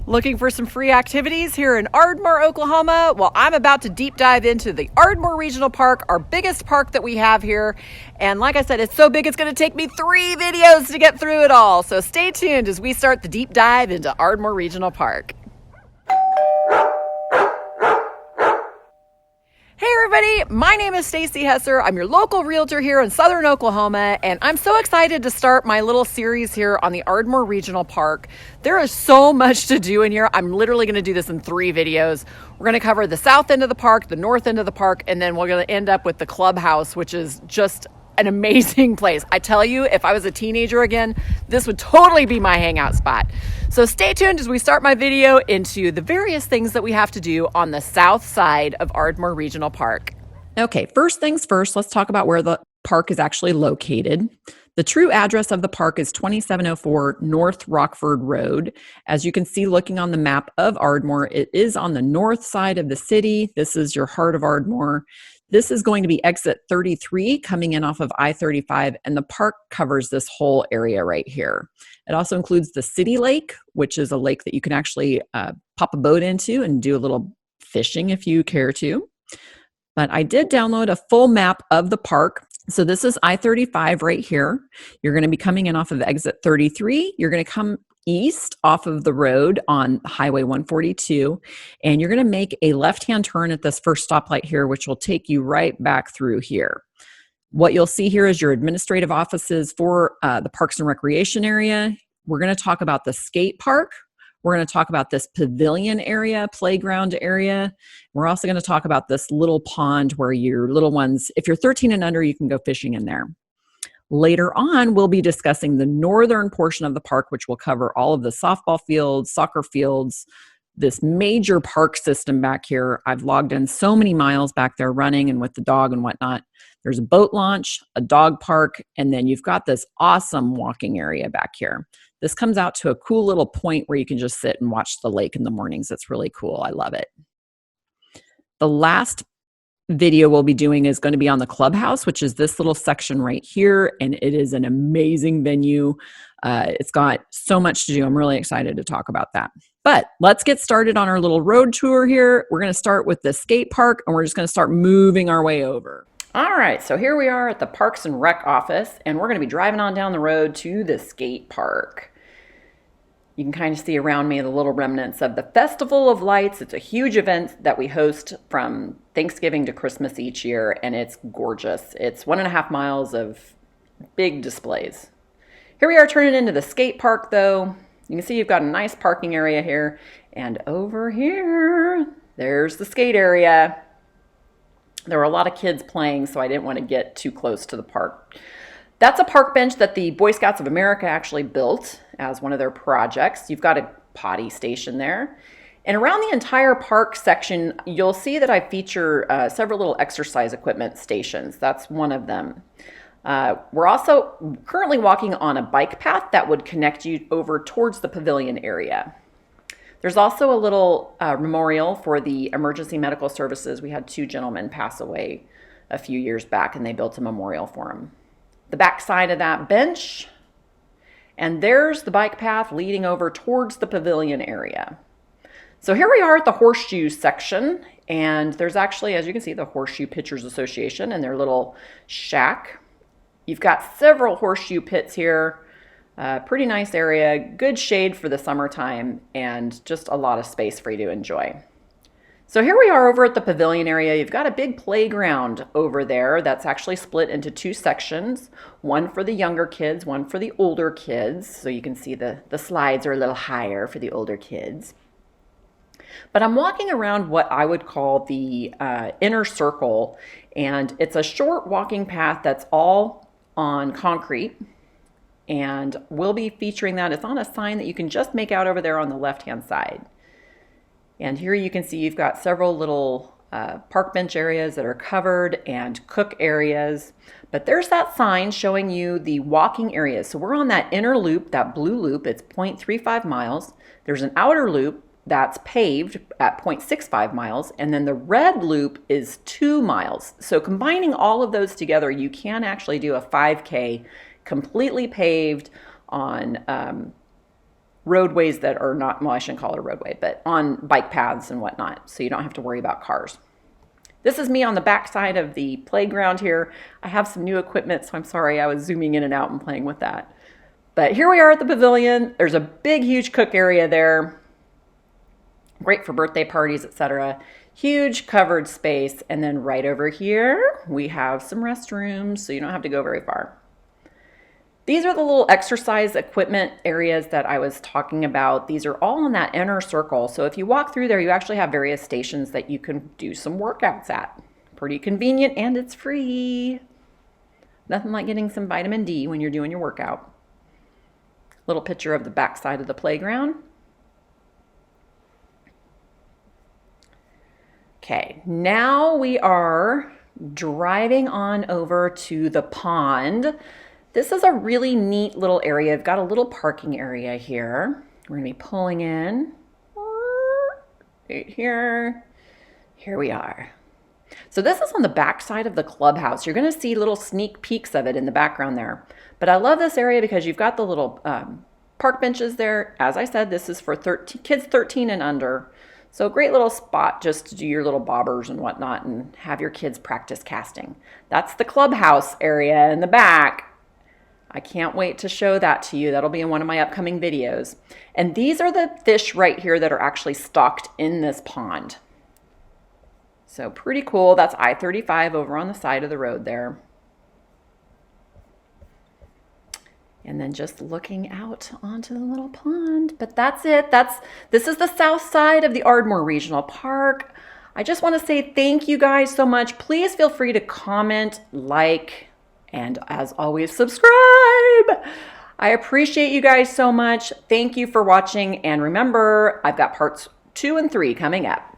Looking for some free activities here in Ardmore, Oklahoma? Well, I'm about to deep dive into the Ardmore Regional Park, our biggest park that we have here. And like I said, it's so big it's going to take me 3 videos to get through it all. So stay tuned as we start the deep dive into Ardmore Regional Park. Hey everybody, my name is Stacy Hesser. I'm your local realtor here in Southern Oklahoma, and I'm so excited to start my little series here on the Ardmore Regional Park. There is so much to do in here. I'm literally going to do this in 3 videos. We're going to cover the south end of the park, the north end of the park, and then we're going to end up with the clubhouse, which is just an amazing place. I tell you, if I was a teenager again, this would totally be my hangout spot. So stay tuned as we start my video into the various things that we have to do on the south side of Ardmore Regional Park. Okay, first things first, let's talk about where the park is actually located. The true address of the park is 2704 North Rockford Road. As you can see looking on the map of Ardmore, it is on the north side of the city. This is your heart of Ardmore. This is going to be exit 33 coming in off of I-35, and the park covers this whole area right here. It also includes the city lake, which is a lake that you can actually pop a boat into and do a little fishing if you care to. But I did download a full map of the park. So this is I-35 right here. You're going to be coming in off of exit 33. You're going to come east off of the road on Highway 142, and you're going to make a left-hand turn at this first stoplight here, which will take you right back through here. What you'll see here is your administrative offices for the Parks and Recreation area. We're going to talk about the skate park. We're going to talk about this pavilion area, playground area. We're also going to talk about this little pond where your little ones, if you're 13 and under, you can go fishing in there. Later on, we'll be discussing the northern portion of the park, which will cover all of the softball fields, soccer fields, this major park system back here. I've logged in so many miles back there running and with the dog and whatnot. There's a boat launch, a dog park, and then you've got this awesome walking area back here. This comes out to a cool little point where you can just sit and watch the lake in the mornings. It's really cool. I love it. The last video we'll be doing is going to be on the clubhouse, which is this little section right here, and it is an amazing venue. It's got so much to do. I'm really excited to talk about that. But let's get started on our little road tour here. We're going to start with the skate park, and we're just going to start moving our way over. All right, so here we are at the Parks and Rec office, and we're going to be driving on down the road to the skate park. You can kind of see around me the little remnants of the Festival of Lights. It's a huge event that we host from Thanksgiving to Christmas each year, and it's gorgeous. It's 1.5 miles of big displays. Here we are turning into the skate park, though. You can see you've got a nice parking area here, and over here, there's the skate area. There were a lot of kids playing, so I didn't want to get too close to the park. That's a park bench that the Boy Scouts of America actually built as one of their projects. You've got a potty station there. And around the entire park section, you'll see that I feature several little exercise equipment stations. That's one of them. We're also currently walking on a bike path that would connect you over towards the pavilion area. There's also a little memorial for the emergency medical services. We had 2 gentlemen pass away a few years back, and they built a memorial for them. The back side of that bench, and there's the bike path leading over towards the pavilion area. So here we are at the horseshoe section, and there's actually, as you can see, the Horseshoe Pitchers Association and their little shack. You've got several horseshoe pits here, pretty nice area, good shade for the summertime, and just a lot of space for you to enjoy. So here we are over at the pavilion area. You've got a big playground over there that's actually split into 2 sections, one for the younger kids, one for the older kids. So you can see the slides are a little higher for the older kids. But I'm walking around what I would call the inner circle, and it's a short walking path that's all on concrete, and we'll be featuring that. It's on a sign that you can just make out over there on the left-hand side. And here you can see you've got several little park bench areas that are covered and cook areas. But there's that sign showing you the walking areas. So we're on that inner loop, that blue loop. It's 0.35 miles. There's an outer loop that's paved at 0.65 miles. And then the red loop is 2 miles. So combining all of those together, you can actually do a 5K completely paved on roadways that are not, well, I shouldn't call it a roadway, but on bike paths and whatnot, so you don't have to worry about cars. This is me on the back side of the playground here. I have some new equipment, so I'm sorry I was zooming in and out and playing with that. But here we are at the pavilion. There's a big, huge cook area there. Great for birthday parties, etc. Huge covered space. And then right over here, we have some restrooms, so you don't have to go very far. These are the little exercise equipment areas that I was talking about. These are all in that inner circle. So if you walk through there, you actually have various stations that you can do some workouts at. Pretty convenient, and it's free. Nothing like getting some vitamin D when you're doing your workout. Little picture of the back side of the playground. Okay, now we are driving on over to the pond. This is a really neat little area. I've got a little parking area here. We're gonna be pulling in right here. Here we are. So this is on the back side of the clubhouse. You're gonna see little sneak peeks of it in the background there. But I love this area because you've got the little park benches there. As I said, this is for kids 13 and under. So a great little spot just to do your little bobbers and whatnot and have your kids practice casting. That's the clubhouse area in the back. I can't wait to show that to you. That'll be in one of my upcoming videos. And these are the fish right here that are actually stocked in this pond. So pretty cool. That's I-35 over on the side of the road there. And then just looking out onto the little pond. But that's it. This is the south side of the Ardmore Regional Park. I just want to say thank you guys so much. Please feel free to comment, like, and as always, subscribe. I appreciate you guys so much. Thank you for watching. And remember, I've got parts 2 and 3 coming up.